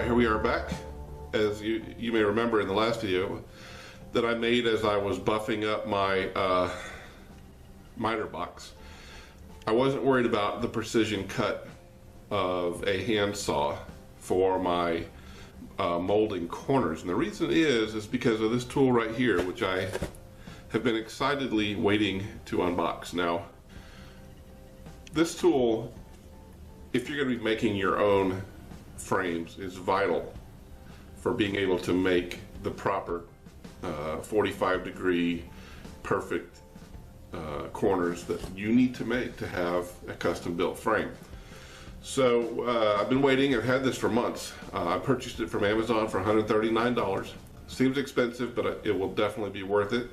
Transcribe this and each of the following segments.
here we are back. As you may remember in the last video that I made as I was buffing up my miter box, I wasn't worried about the precision cut of a handsaw for my molding corners, and the reason is because of this tool right here, which I have been excitedly waiting to unbox. Now, this tool, if you're going to be making your own frames, is vital for being able to make the proper 45-degree perfect corners that you need to make to have a custom built frame. So I've been waiting. I've had this for months. I purchased it from Amazon for $139. Seems expensive, but it will definitely be worth it.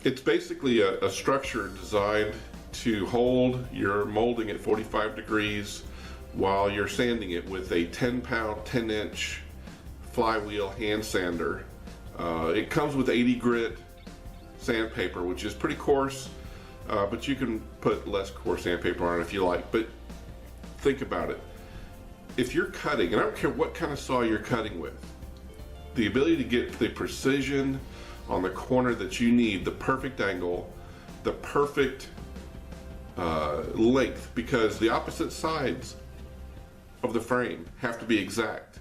It's basically a structure designed to hold your molding at 45 degrees while you're sanding it with a 10-pound, 10-inch flywheel hand sander. It comes with 80 grit sandpaper, which is pretty coarse, but you can put less coarse sandpaper on it if you like. But think about it. If you're cutting, and I don't care what kind of saw you're cutting with, the ability to get the precision on the corner that you need, the perfect angle, the perfect length, because the opposite sides of the frame have to be exact.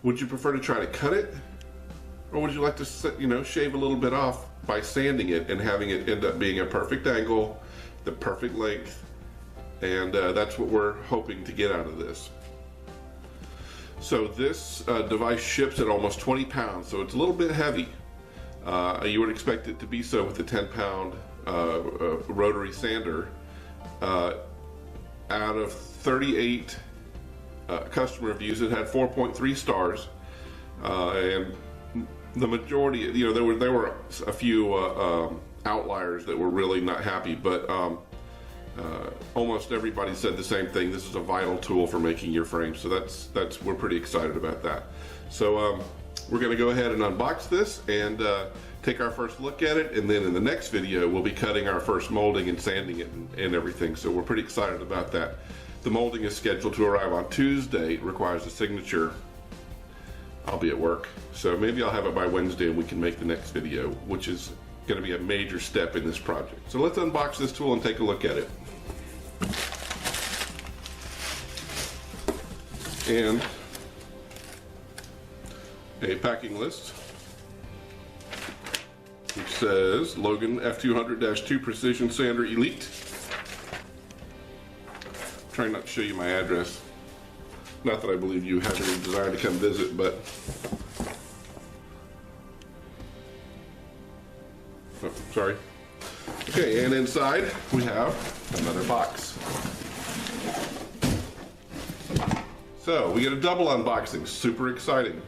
Would you prefer to try to cut it, or would you like to, shave a little bit off by sanding it and having it end up being a perfect angle, the perfect length? And that's what we're hoping to get out of this. So this device ships at almost 20 pounds, so it's a little bit heavy. You would expect it to be so with the 10-pound rotary sander. Out of 38 customer reviews, it had 4.3 stars, and the majority, there were a few outliers that were really not happy, but almost everybody said the same thing. This is a vital tool for making your frame, so we're pretty excited about that. So we're going to go ahead and unbox this and take our first look at it, and then in the next video we'll be cutting our first molding and sanding it and everything. So we're pretty excited about that. The molding is scheduled to arrive on Tuesday. It requires a signature. I'll be at work, so maybe I'll have it by Wednesday and we can make the next video, which is going to be a major step in this project. So let's unbox this tool and take a look at it. And a packing list which says Logan F200-2 Precision Sander Elite. I'm trying not to show you my address. Not that I believe you have any desire to come visit, but oh, sorry. Okay, and inside we have another box. So we get a double unboxing, super exciting.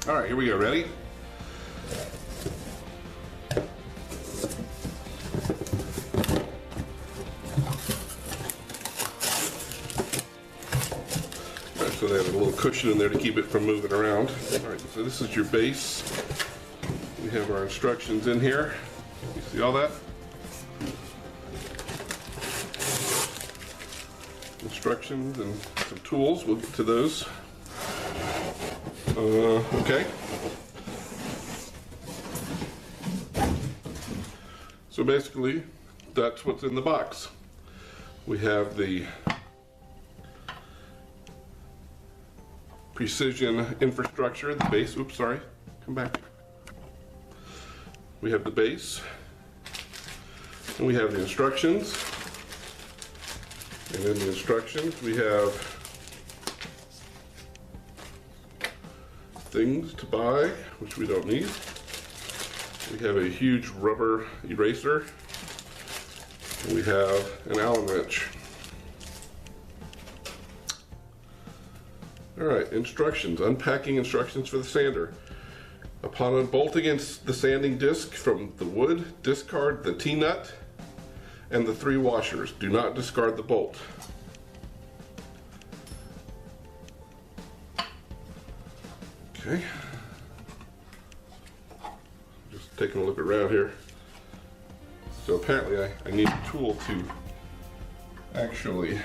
All right, here we go. Ready? All right, so they have a little cushion in there to keep it from moving around. All right, so this is your base. We have our instructions in here. You see all that? Instructions and some tools. We'll get to those. Okay. So basically, that's what's in the box. We have the precision infrastructure, the base. Oops, sorry. Come back. We have the base, and we have the instructions. And in the instructions, we have things to buy, which we don't need. We have a huge rubber eraser. And we have an Allen wrench. All right, instructions, unpacking instructions for the sander. Upon unbolting the sanding disc from the wood, discard the T-nut and the 3 washers. Do not discard the bolt. Okay. Just taking a look around here. So apparently I need a tool to actually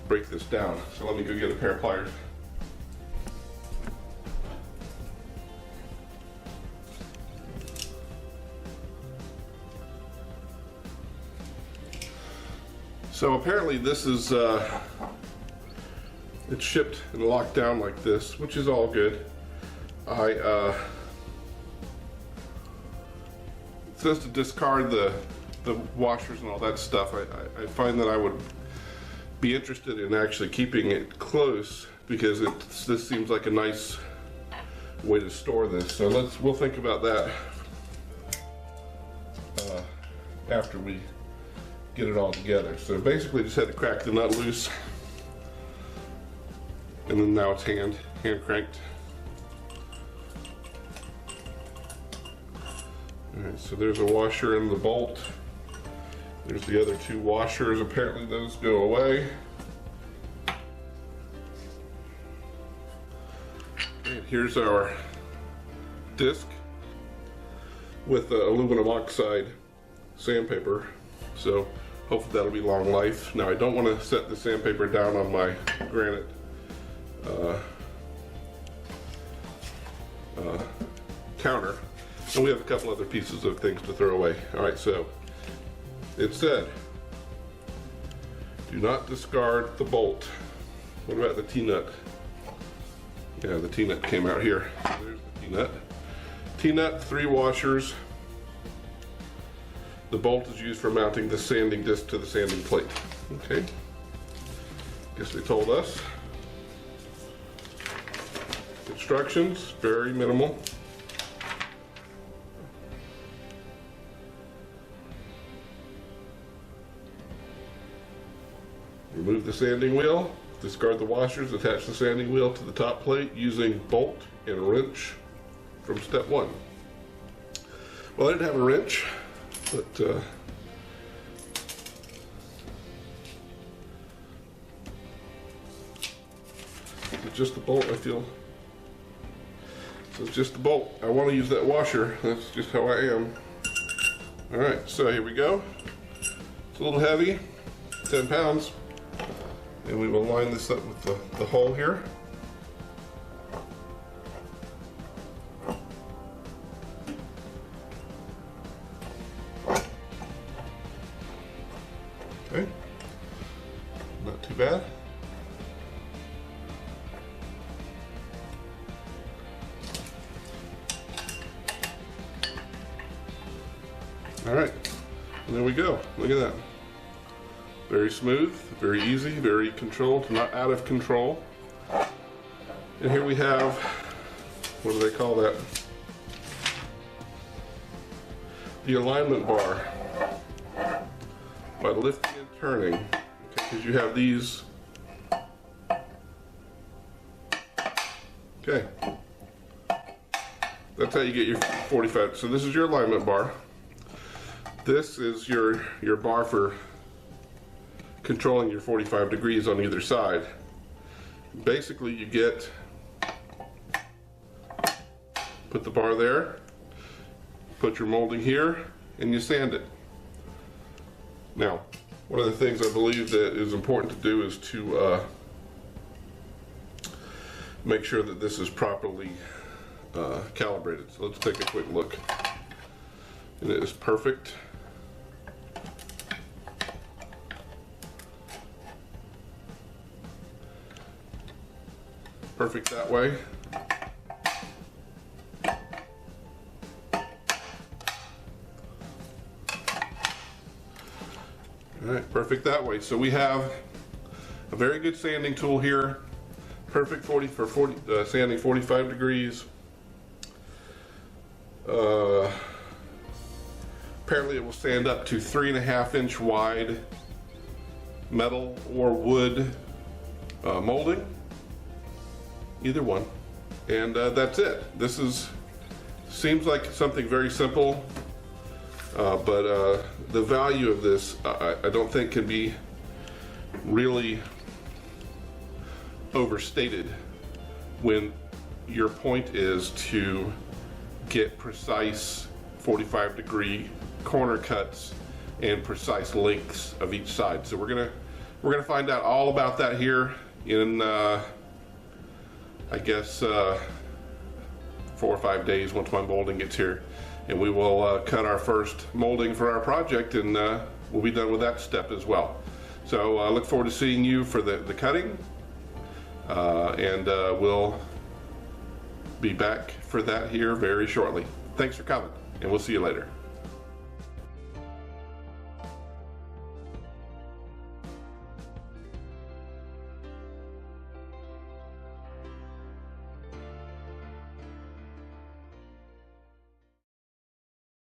break this down. So let me go get a pair of pliers. So apparently this is, it's shipped and locked down like this, which is all good. It says to discard the washers and all that stuff. I find that I would be interested in actually keeping it close because this seems like a nice way to store this. So we'll think about that after we get it all together. So basically just had to crack the nut loose, and then now it's hand cranked. Alright, so there's a washer in the bolt. There's the other 2 washers. Apparently those go away. And here's our disc with aluminum oxide sandpaper. So hopefully that'll be long life. Now I don't want to set the sandpaper down on my granite counter. And we have a couple other pieces of things to throw away. Alright, so it said, do not discard the bolt. What about the T-nut? Yeah, the T-nut came out here. There's the T-nut. T-nut, 3 washers. The bolt is used for mounting the sanding disc to the sanding plate. Okay. Guess they told us. Instructions, very minimal. Remove the sanding wheel, discard the washers, attach the sanding wheel to the top plate using bolt and wrench from step 1. Well, I didn't have a wrench, but it's just the bolt, I feel. So it's just the bolt. I want to use that washer. That's just how I am. Alright, so here we go. It's a little heavy, 10 pounds. And we will line this up with the hole here. Okay, not too bad. All right, and there we go. Look at that. Very smooth, very easy, very controlled, not out of control. And here we have, what do they call that? The alignment bar. By lifting and turning, because you have these. Okay. That's how you get your 45. So this is your alignment bar. This is your bar for controlling your 45 degrees on either side. Basically you put the bar there, put your molding here, and you sand it. Now, one of the things I believe that is important to do is to make sure that this is properly calibrated. So let's take a quick look. And it is perfect. Perfect that way. All right, perfect that way. So we have a very good sanding tool here. Perfect sanding 45 degrees. Apparently it will sand up to 3.5-inch wide metal or wood molding. either one, and that's it. This seems like something very simple, but the value of this I don't think can be really overstated when your point is to get precise 45-degree corner cuts and precise lengths of each side. So we're gonna find out all about that here in I guess 4 or 5 days once my molding gets here, and we will cut our first molding for our project, and we'll be done with that step as well. So I look forward to seeing you for the cutting, and we'll be back for that here very shortly. Thanks for coming, and we'll see you later.